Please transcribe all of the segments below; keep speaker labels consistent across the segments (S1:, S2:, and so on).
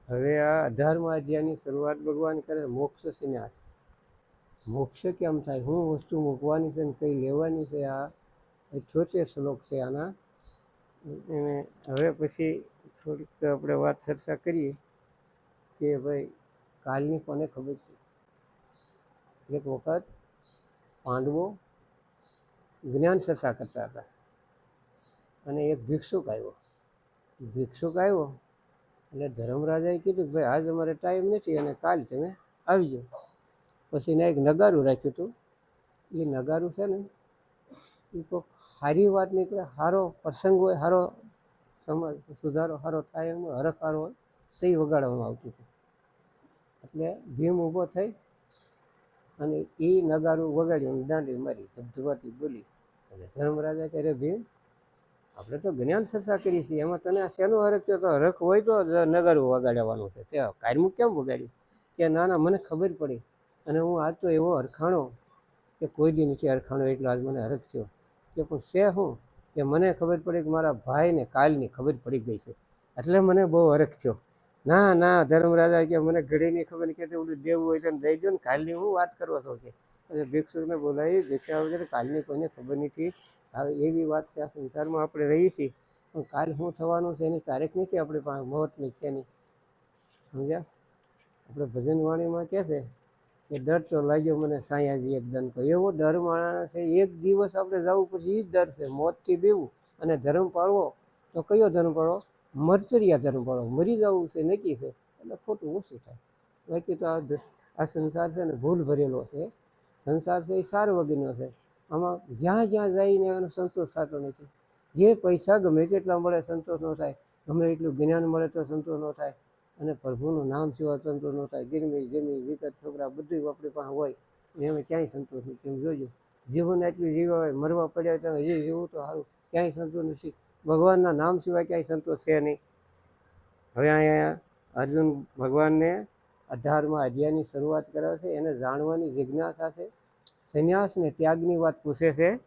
S1: હવે આ 18મા અધ્યાયની શરૂઆત ભગવાન કરે મોક્ષ સંન્યાસ. મોક્ષ કેમ થાય, શું વસ્તુ મૂકવાની છે ને કઈ લેવાની છે, આ 78 શ્લોક છે આના. એને હવે પછી થોડીક આપણે વાત ચર્ચા કરીએ કે ભાઈ કાલની કોને ખબર છે. એક વખત પાંડવો જ્ઞાન ચર્ચા કરતા હતા અને એક ભિક્ષુક આવ્યો. એટલે ધર્મરાજાએ કીધું કે ભાઈ આજ અમારે ટાઈમ નથી અને કાલ તમે આવી જાઓ. પછી એને એક નગારું રાખ્યું હતું. એ નગારું છે ને એ કોઈ સારી વાત નીકળે, સારો પ્રસંગ હોય, સારો સમાજ સુધારો સારો થાય, એમ હરખ સારો હોય તો એ વગાડવામાં આવતું હતું. એટલે ભીમ ઊભો થઈ અને એ નગારું વગાડ્યું, દાંડી મારી, ધબધબાટી બોલી. અને ધર્મરાજા કહે, ભીમ આપણે તો જ્ઞાન ચર્ચા કરી છીએ, એમાં તને શેનો હરખ છે? તો હરખ હોય તો નગારું વગાડવાનું છે, તે કાયમું કેમ વગાડ્યું? કે ના ના, મને ખબર પડી અને હું આજ તો એવો હરખાણો કે કોઈ દી નથી હરખાણો, એટલો આજ મને હરખ થયો. કે પણ છે શું? કે મને ખબર પડી કે મારા ભાઈને કાલની ખબર પડી ગઈ છે, એટલે મને બહુ હરખ થયો. ના ના, ધર્મરાજા કે મને ઘડીની ખબર કે ઓલું દેવું હોય તો દઈ દો ને, કાલની હું વાત કરો છો કે. એટલે ભિક્ષુકને બોલાવી, ભિક્ષા વગેરે કાલની કોઈને ખબર નથી. હવે એવી વાત છે, આ સંસારમાં આપણે રહીએ છીએ પણ કાલ શું થવાનું છે એની તારીખ નથી આપણી પાસે, મોહતની છે નહીં. સમજ્યા? આપણે ભજન વાણીમાં કહે છે કે ડર તો લાગ્યો મને સાયાજી એકદમ કહો. એવો ડર માણસ છે, એક દિવસ આપણે જવું પછી એ જ ડર છે, મોતથી બીવું. અને ધર્મ પાળવો તો કયો ધર્મ પાળવો? મરચરિયા ધર્મ પાળવો. મરી જવું છે નક્કી છે, એટલે ખોટું ઓછું થાય. બાકી તો આ સંસાર છે ને ભૂલ ભરેલો છે. સંસાર છે એ સાર વગરનો છે. આમાં જ્યાં જ્યાં જઈને એનો સંતોષ થતો નથી. જે પૈસા ગમે તેટલા મળે સંતોષ ન થાય, ગમે એટલું જ્ઞાન મળે તો સંતોષ ન થાય, અને પ્રભુનું નામ સિવાય સંતોષ ન થાય. ગીરમી જમી વિકત છોકરા બધું આપણી પાસે હોય એમાં ક્યાંય સંતોષ નથી. એમ જોજો, જીવન એટલું જીવા હોય, મરવા પડ્યા તો હજી જીવું તો સારું, ક્યાંય સંતોષ નથી. ભગવાનના નામ સિવાય ક્યાંય સંતોષ છે નહીં. હવે અહીંયા અર્જુન ભગવાનને 18મા અધ્યાયની શરૂઆત કરે છે. એને જાણવાની જિજ્ઞાસા છે. સંન્યાસ ને ત્યાગની વાત પૂછે છે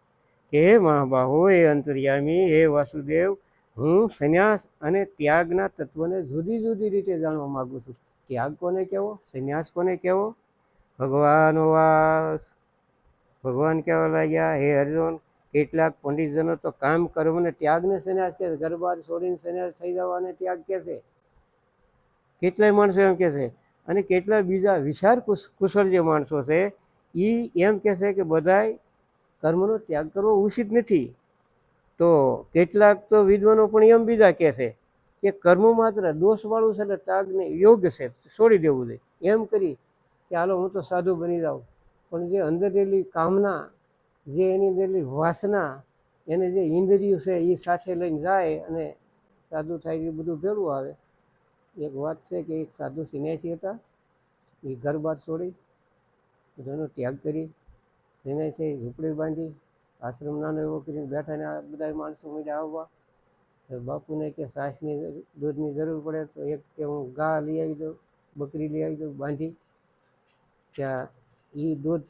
S1: કે હે મહાબાહો, હે અંતર્યામી, હે વાસુદેવ, હું સંન્યાસ અને ત્યાગના તત્વને જુદી જુદી રીતે જાણવા માગું છું. ત્યાગ કોને કહેવો, સંન્યાસ કોને કહેવો? ભગવાન વાસ ભગવાન કહેવા લાગ્યા, હે અર્જુન, કેટલાક પંડિતજનો તો કામ કર્મને ત્યાગને સંન્યાસ કહે છે. ઘરબાર છોડીને સંન્યાસ થઈ જવાને ત્યાગ કહે છે. કેટલાય માણસો એમ કહે છે. અને કેટલા બીજા વિચાર કુશળ જે માણસો છે એ એમ કહે છે કે બધાય કર્મનો ત્યાગ કરવો ઉચિત નથી. તો કેટલાક તો વિદ્વાનો પણ એમ બીજા કહે છે કે કર્મ માત્ર દોષવાળું છે, એટલે ત્યાગને યોગ છે, છોડી દેવું જોઈએ. એમ કરી કે હાલો હું તો સાધુ બની જાઉં, પણ જે અંદર રહેલી કામના, જે એની અંદરની વાસના, એને જે ઇન્દ્રિયો છે એ સાથે લઈને જાય અને સાધુ થાય એ બધું ભેળું આવે. એક વાત છે કે એક સાધુ સંન્યાસી હતા, એ ઘર બાર છોડી બધાનો ત્યાગ કરી સંન્યાસી ઝૂંપડી બાંધી, આશ્રમ નાનો એવો કરીને બેઠા ને બધા માણસો મળ્યા આવવા. તો બાપુને કે છાશની દૂધની જરૂર પડે તો એક કે હું ગા લઈ આવી દઉં, બકરી લઈ આવી દઉં બાંધી. ત્યાં એ દૂધ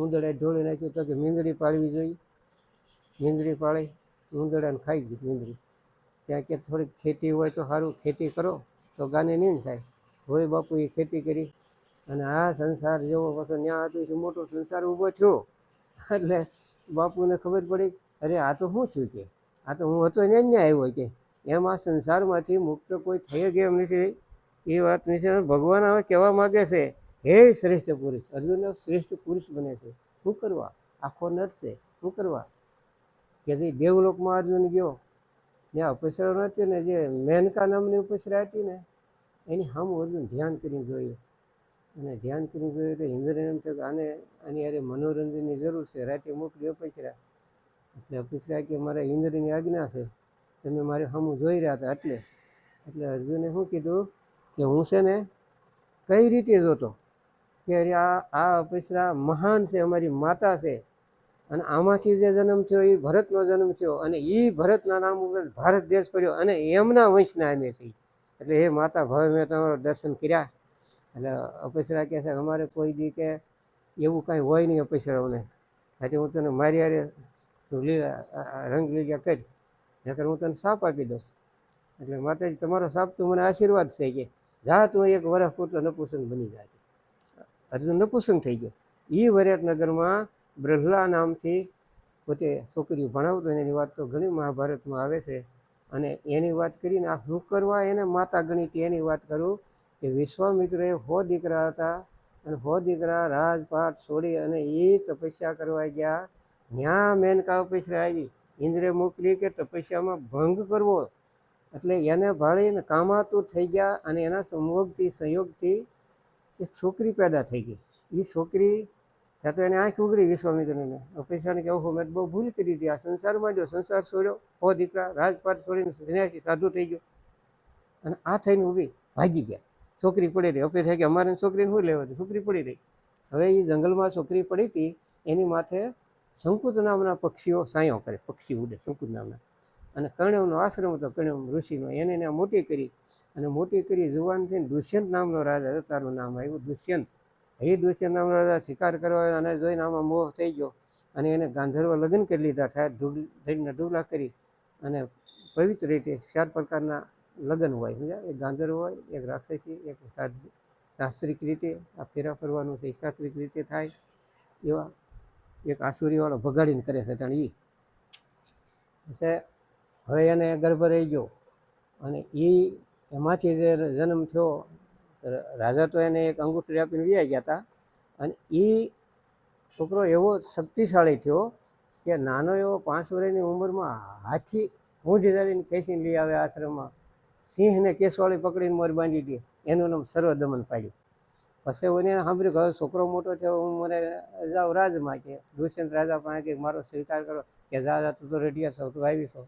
S1: ઉંદરડે ઢોળી નાખ્યું તો કે મીંદડી પાળવી જોઈએ. મીંદડી પાળી ઉંદરડાને ખાઈ ગઈ મીંદડી. ત્યાં કે થોડીક ખેતી હોય તો સારું, ખેતી કરો તો ગાને નીંદ થાય. હોય બાપુ એ ખેતી કરી અને આ સંસાર જેવો પાછો ન્યા હતો મોટો સંસાર ઊભો થયો. એટલે બાપુને ખબર પડી, અરે આ તો શું થયું કે આ તો હું હતો ને ન્યા આવ્યો કે એમ આ સંસારમાંથી મુક્ત કોઈ થઈ ગયો એમ નથી. એ વાત નથી. ભગવાન હવે કહેવા માગે છે, હે શ્રેષ્ઠ પુરુષ. અર્જુન શ્રેષ્ઠ પુરુષ બને છે. શું કરવા? આખો નટ છે. શું કરવા? કે જે દેવલોકમાં અર્જુન ગયો ત્યાં અપસરા નથી ને, જે મેનકા નામની અપસરા હતી ને એની સામું અર્જુન ધ્યાન કરીને જોયું. અને ધ્યાન કરીને જોયું તો ઇન્દ્રને એમ થયું કે આની અરે મનોરંજનની જરૂર છે. રાતે મોકલી અપસરા. એટલે અપસરા કે મારા ઇન્દ્રની આજ્ઞા છે, તમે મારે સામું જોઈ રહ્યા હતા એટલે અર્જુને શું કીધું કે હું છે ને કઈ રીતે જોતો કે અરે આ અપસરા મહાન છે, અમારી માતા છે, અને આમાંથી જે જન્મ થયો એ ભરતનો જન્મ થયો, અને એ ભરતના નામ ઉપર ભારત દેશ પડ્યો, અને એમના વંશના અમે છીએ. એટલે હે માતા, ભાવે મેં તમારો દર્શન કર્યા. એટલે અપસરા કહે છે અમારે કોઈ દી કે એવું કાંઈ હોય નહીં અપસરાઓને, એટલે હું તને મારી હારે રંગ લીલા કરી, નકર હું તને સાપ આપી દઉં. એટલે માતાજી તમારો સાપ તો મને આશીર્વાદ છે કે જા તું એક વર્ષ પૂરતો નપુસંગ બની જાય. અર્જુન નપુસંગ થઈ ગયો. એ વરેતનગરમાં બ્રહ્લા નામથી પોતે છોકરીઓ ભણાવતો એની વાત તો ઘણી મહાભારતમાં આવે છે. અને એની વાત કરીને આ શું કરવા એને માતા ગણીતી એની વાત કરું કે વિશ્વામિત્રએ 100 દીકરા હતા અને 100 દીકરા રાજપાટ છોડી અને એ તપસ્યા કરવા ગયા. ત્યાં મેનકા અપેક્ષા આવી, ઇન્દ્રે મોકલી કે તપસ્યામાં ભંગ કરવો, એટલે એને ભાળીને કામાતુર થઈ ગયા અને એના સંયોગથી એક છોકરી પેદા થઈ ગઈ. એ છોકરી ત્યાં તો એને આંખ ઉગડી વિશ્વામિત્રને. અપેક્ષાને કે ઓહો મેં બહુ ભૂલ કરી હતી, આ સંસારમાં જો સંસાર છોડ્યો, 100 દીકરા રાજપાટ છોડીને સન્યાસી સાધુ થઈ ગયો અને આ થઈને ઊભી ભાગી ગયા. છોકરી પડી રહી. અપેક્ષા કે અમારે છોકરીને શું લેવા હતી, છોકરી પડી રહી. હવે એ જંગલમાં છોકરી પડી હતી, એની માથે શંકુત નામના પક્ષીઓ સાયો કરે, પક્ષી ઉડે શંકુત નામના. અને કર્ણવનો આશ્રમ હતો, કર્ણવ ઋષિનો, એને ત્યાં મોટી કરી અને મોટી કરી જુવાન થઈને દુષ્યંત નામનો રાજા, તારું નામ આવ્યું દુષ્યંત. એ દુષ્યંત નામનો રાજા શિકાર કરવા અને જોઈને આમાં મોહ થઈ ગયો અને એને ગાંધર્વ લગ્ન કરી લીધા. થાય ધડીના ઢૂલા કરી અને પવિત્ર રીતે 4 પ્રકારના લગ્ન હોય, સમજ્યા? એક ગાંધર્વ હોય, એક રાક્ષસી, એક શાસ્ત્રિક રીતે આ ફેરા ફરવાનું છે, શાસ્ત્રિક રીતે થાય એવા, એક આસુરીવાળો ભગાડીને કરે છે તાણ એ. એટલે હવે એને ગર્ભ રહી ગયો અને એમાંથી જે જન્મ થયો, રાજા તો એને એક અંગૂઠી આપીને વ્યાઈ ગયા હતા. અને એ છોકરો એવો શક્તિશાળી થયો કે નાનો એવો 5 વર્ષની ઉંમરમાં હાથી ઊંઢ ધરીને ખેંચીને લઈ આવે આશ્રમમાં. સિંહને કેસવાળી પકડીને મોર બાંધી દે. એનું નામ સર્વદમન પાડ્યું. પછી એને સાંભળ્યું કે હવે છોકરો મોટો થયો, હું મને જાઉં રાજમાં, કે દુષ્યંત રાજા પાસે કે મારો સ્વીકાર કરો, કે જા તું તો રેડિયા છો, તું આવી છો.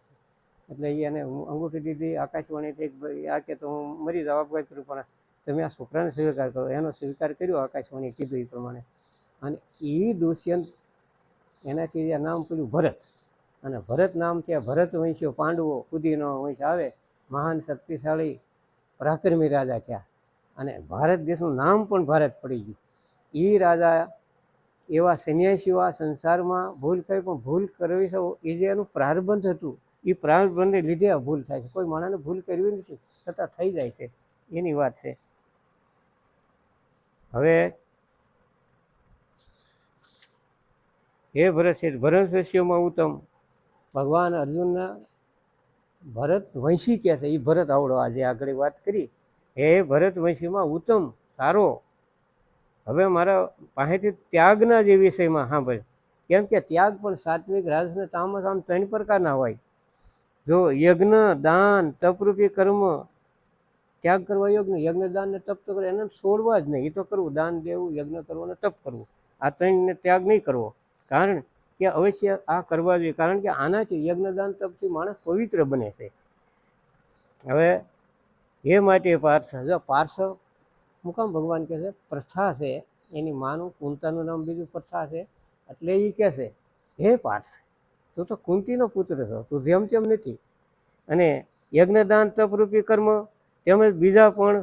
S1: એટલે એને અંગૂઠી દીધી આકાશવાણીથી, આ કે તો હું મરી જાઉં, આપઘાત કરું, પણ તમે આ છોકરાને સ્વીકાર કરો. એનો સ્વીકાર કર્યો આકાશવાણીએ કીધું એ પ્રમાણે. અને એ દુષ્યંત એનાથી આ નામ પડ્યું ભરત. અને ભરત નામથી આ ભરત વંશ્યો, પાંડવો કુદીનો વંશ આવે, મહાન શક્તિશાળી પરાક્રમી રાજા થયા. અને ભારત દેશનું નામ પણ ભારત પડી ગયું. એ રાજા એવા સંન્યાસીઓ આ સંસારમાં ભૂલ કરી, પણ ભૂલ કરવી છે એ જે એનું પ્રારબ્ધ હતું, એ પ્રારબ્ધને લીધે આ ભૂલ થાય છે. કોઈ માણસને ભૂલ કરવી નથી, છતાં થઈ જાય છે, એની વાત છે. હવે હે ભરત છે, ભરત વંશીઓમાં ઉત્તમ ભગવાન અર્જુનના ભરત વંશી કહે છે. એ ભરત આવડો આજે આગળ વાત કરી, હે ભરત વંશીમાં ઉત્તમ સારો. હવે મારા પાસેથી ત્યાગના જે વિષયમાં સાંભળ. કેમ કે ત્યાગ પણ સાત્વિક, રાજસ ને તામસ, આમ 3 પ્રકારના હોય. જો યજ્ઞ, દાન, તપરૂપી કર્મ, ત્યાગ કરવા યોગ્ય, યજ્ઞ, દાન ને તપ તો કરે, એને છોડવા જ નહીં. એ તો કરવું, દાન દેવું, યજ્ઞ કરવો અને તપ કરવું. આ 3ને ત્યાગ નહીં કરવો. કારણ કે અવશ્ય આ કરવા જોઈએ, કારણ કે આનાથી યજ્ઞ, દાન, તપથી માણસ પવિત્ર બને છે. હવે એ માટે પાર્થ, જો પાર્થ મુકામ ભગવાન કહે છે, પ્રથા છે એની માનું, કુંતાનું નામ બીજું પ્રથા છે. એટલે એ કહે છે, હે પાર્થ, તું તો કુંતીનો પુત્ર છો, તું જેમ તેમ નથી. અને યજ્ઞદાન તપરૂપી કર્મ તેમજ બીજા પણ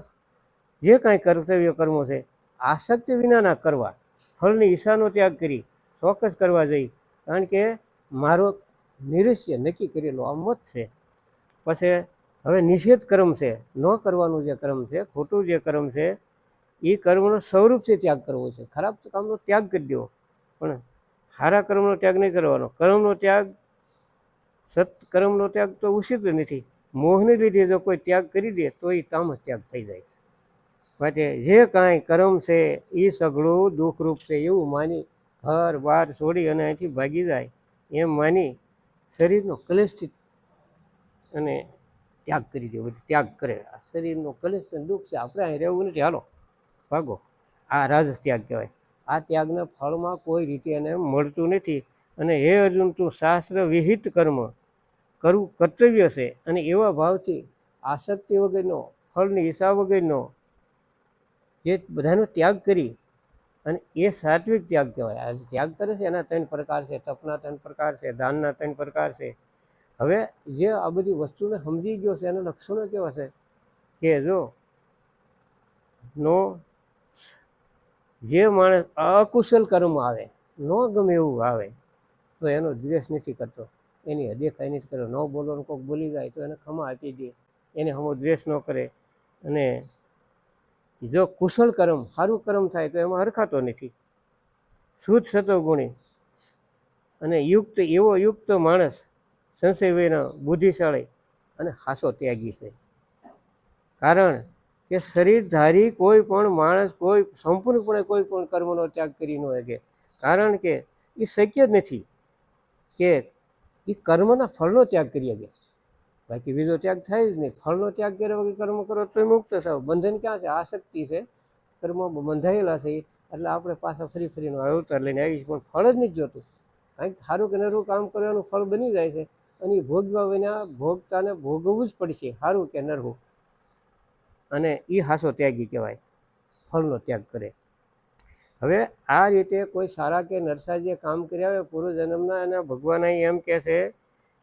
S1: જે કાંઈ કર્તવ્ય કર્મો છે, આસક્તિ વિનાના કરવા, ફળની ઈચ્છાનો ત્યાગ કરી ચોક્કસ કરવા જોઈએ. કારણ કે મારો નિરસ્ય નક્કી કરેલો આ મત છે. પછી હવે નિષેધ કર્મ છે, ન કરવાનું જે કર્મ છે, ખોટું જે કર્મ છે, એ કર્મનો સ્વરૂપથી ત્યાગ કરવો છે. ખરાબ કામનો ત્યાગ કરી દેવો, પણ સારા કર્મનો ત્યાગ નહીં કરવાનો. કર્મનો ત્યાગ, સત્કર્મનો ત્યાગ તો ઉચિત નથી. મોહને લીધે જો કોઈ ત્યાગ કરી દે તો એ તામસ ત્યાગ થઈ જાય. માટે જે કાંઈ કર્મ છે એ સઘળું દુઃખરૂપ છે એવું માની ઘર બાર છોડી અને અહીંથી ભાગી જાય એમ માની શરીરનો કલેશથી અને ત્યાગ કરી દે. બધું ત્યાગ કરે. આ શરીરનો કલેશ દુઃખ છે, આપણે અહીં રહેવું નથી, હાલો ભાગો. આ રાજસ ત્યાગ કહેવાય. આ ત્યાગના ફળમાં કોઈ રીતે એને મળતું નથી. અને હે અર્જુન, તું શાસ્ત્ર વિહિત કર્મ કરવું કર્તવ્ય છે, અને એવા ભાવથી આસક્તિ વગરનો, ફળની ઈચ્છા વગરનો જે બધાનો ત્યાગ કરી, અને એ સાત્વિક ત્યાગ કહેવાય. આ ત્યાગ કરે છે એના 3 પ્રકાર છે, તપના 3 પ્રકાર છે, દાનના 3 પ્રકાર છે. હવે જે આ બધી વસ્તુને સમજી ગયો છે એના લક્ષણો કેવા છે કે જો જે માણસ અકુશલ કર્મ આવે, ન ગમે એવું આવે, તો એનો દ્વેષ નથી કરતો, એની અદેખાઈ નથી કરતો. ન બોલવાનું કોઈક બોલી જાય તો એને ખમા આપી દે, એને હમો દ્વેષ ન કરે. અને જો કુશળ કર્મ સારું કર્મ થાય તો એમાં હરખાતો નથી. શુદ્ધ સતોગુણી અને યુક્ત માણસ સંશય વિના બુદ્ધિશાળી અને હાસો ત્યાગી છે. કારણ કે શરીરધારી કોઈ પણ માણસ કોઈ સંપૂર્ણપણે કોઈ પણ કર્મનો ત્યાગ કરી ન શકે. કારણ કે એ શક્ય જ નથી કે એ કર્મના ફળનો ત્યાગ કરી શકે. બાકી બીજો ત્યાગ થાય જ નહીં. ફળનો ત્યાગ કર્યા વગર કર્મ કરો તો મુક્ત થાવ. બંધન ક્યાં છે? આસક્તિ છે, કર્મમાં બંધાયેલા છે. એટલે આપણે પાછા ફરીનો અવતાર લઈને આવીશ, પણ ફળ જ નથી જોતું. કંઈક સારું કે નરું કામ કરવાનું ફળ બની જાય છે, અને એ ભોગવા વિના ભોગતાને ભોગવવું જ પડશે, સારું કે નરવું. અને એ હાસો ત્યાગી કહેવાય, ફળનો ત્યાગ કરે. હવે આ રીતે કોઈ સારા કે નરસા જે કામ કર્યા હોય પૂર્વજન્મના, એના ભગવાન એમ કહે છે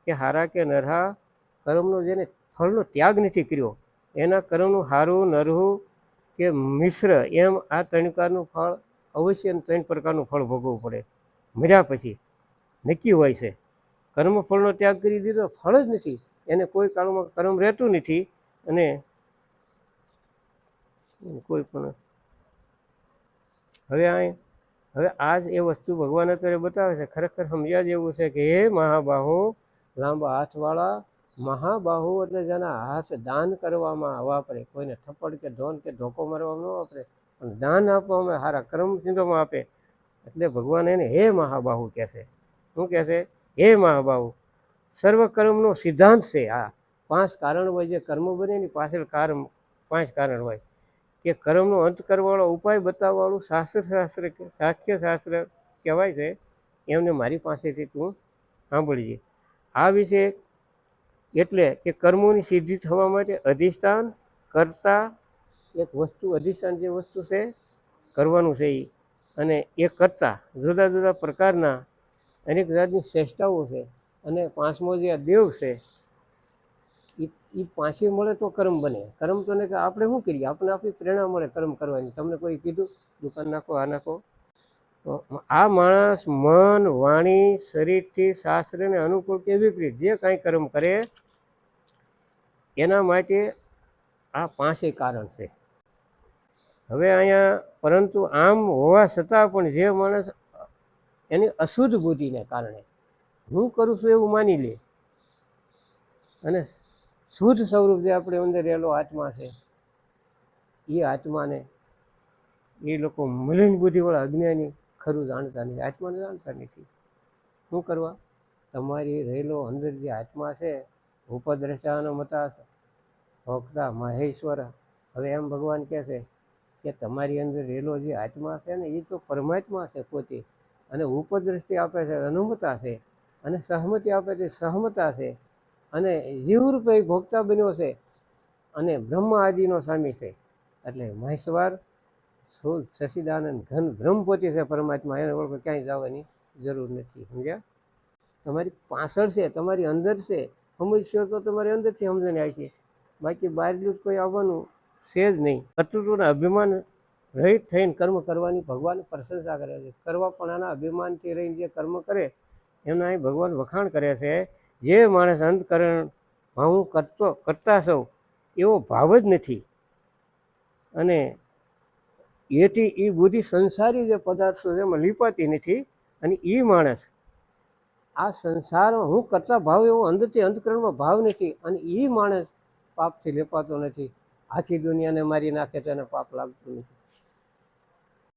S1: કે સારા કે નરહા કર્મનો જેને ફળનો ત્યાગ નથી કર્યો, એના કર્મનું સારું નરવું કે મિશ્ર એમ આ ત્રણ પ્રકારનું ફળ અવશ્ય, ત્રણ પ્રકારનું ફળ ભોગવવું પડે. મર્યા પછી નક્કી હોય છે. કર્મ ફળનો ત્યાગ કરી દીધો, ફળ જ નથી, એને કોઈ કાળમાં કર્મ રહેતું નથી. અને કોઈ પણ હવે આ જ એ વસ્તુ ભગવાન અત્યારે બતાવે છે. ખરેખર સમજ્યા જેવું છે કે હે મહાબાહુ, લાંબા હાથવાળા મહાબાહુ, એટલે જેના હાથ દાન કરવામાં વાપરે, કોઈને થપ્પડ કે ધોન કે ધોકો મારવામાં ન વાપરે, પણ દાન આપવામાં સારા કર્મ સિંધોમાં આપે. એટલે ભગવાન એને હે મહાબાહુ કહે છે. શું કહે છે? હે મહાબાહુ. સર્વ કર્મનો સિદ્ધાંત છે આ. 5 કારણ હોય જે કર્મ બને એની પાછળ 5 કારણ હોય. કે કર્મનો અંત કરવાવાળો ઉપાય બતાવવાવાળું સાખ્ય શાસ્ત્ર કહેવાય છે. એમને મારી પાસેથી તું સાંભળજે. આ વિશે એટલે કે કર્મોની સિદ્ધિ થવા માટે અધિષ્ઠાન કરતા એક વસ્તુ, અધિષ્ઠાન જે વસ્તુ છે કરવાનું છે એ, અને એ કરતા જુદા જુદા પ્રકારના અનેક જાતની શ્રેષ્ઠતાઓ છે. અને 5મો જે આ દેવ છે એ 5 મળે તો કર્મ બને. કર્મ તો ને કે આપણે શું કરીએ? આપણને આપણી પ્રેરણા મળે કર્મ કરવાની. તમને કોઈ કીધું દુકાન નાખો, આ નાખો? તો આ માણસ મન, વાણી, શરીરથી શાસ્ત્રને અનુકૂળ કે વિપરીત જે કાંઈ કર્મ કરે એના માટે આ 5 કારણ છે. હવે અહીંયા પરંતુ આમ હોવા છતાં પણ જે માણસ એની અશુદ્ધ બુદ્ધિને કારણે હું કરું છું એવું માની લે, અને શુદ્ધ સ્વરૂપ જે આપણે અંદર રહેલો આત્મા છે એ આત્માને એ લોકો મલિન બુદ્ધિવાળા અજ્ઞાની ખરું જાણતા નથી, આત્માને જાણતા નથી. શું કરવા? તમારી રહેલો અંદર જે આત્મા છે, ઉપદ્રષ્ટાનો મતા ભોગતા મહેશ્વર. હવે એમ ભગવાન કહે છે કે તમારી અંદર રહેલો જે આત્મા છે ને એ તો પરમાત્મા છે પોતે, અને ઉપદ્રષ્ટિ આપે છે અનુમતા છે, અને સહમતિ આપે છે સહમતા છે, અને જીવરૂપે ભોગતા બન્યો છે, અને બ્રહ્મ આદિનો સ્વામી છે. એટલે મહેશ્વર શુદ્ધ સચિદાનંદ ઘન બ્રહ્મ પોતે છે પરમાત્મા. એને ઓળખો ક્યાંય જવાની જરૂર નથી. સમજ્યા? તમારી પાછળ છે, તમારી અંદર છે. સમજશો તો તમારી અંદરથી સમજણ આવી છે. બાકી બહારનું કોઈ આવવાનું છે જ નહીં. કર્તૃત્વના અભિમાન રહિત થઈને કર્મ કરવાની ભગવાન પ્રશંસા કરે છે. કરવા પણ આના અભિમાનથી રહીને જે કર્મ કરે એમના અહીં ભગવાન વખાણ કરે છે. જે માણસ અંતકરણમાં હું કરતા સૌ એવો ભાવ જ નથી, અને એથી એ બુદ્ધિ સંસારી જે પદાર્થો છે એમાં લીપાતી નથી, અને એ માણસ આ સંસારમાં હું કરતા ભાવ એવો અંદરથી અંતકરણમાં ભાવ નથી, અને એ માણસ પાપથી લેપાતો નથી. આખી દુનિયાને મારી નાખે તો એને પાપ લાગતું નથી.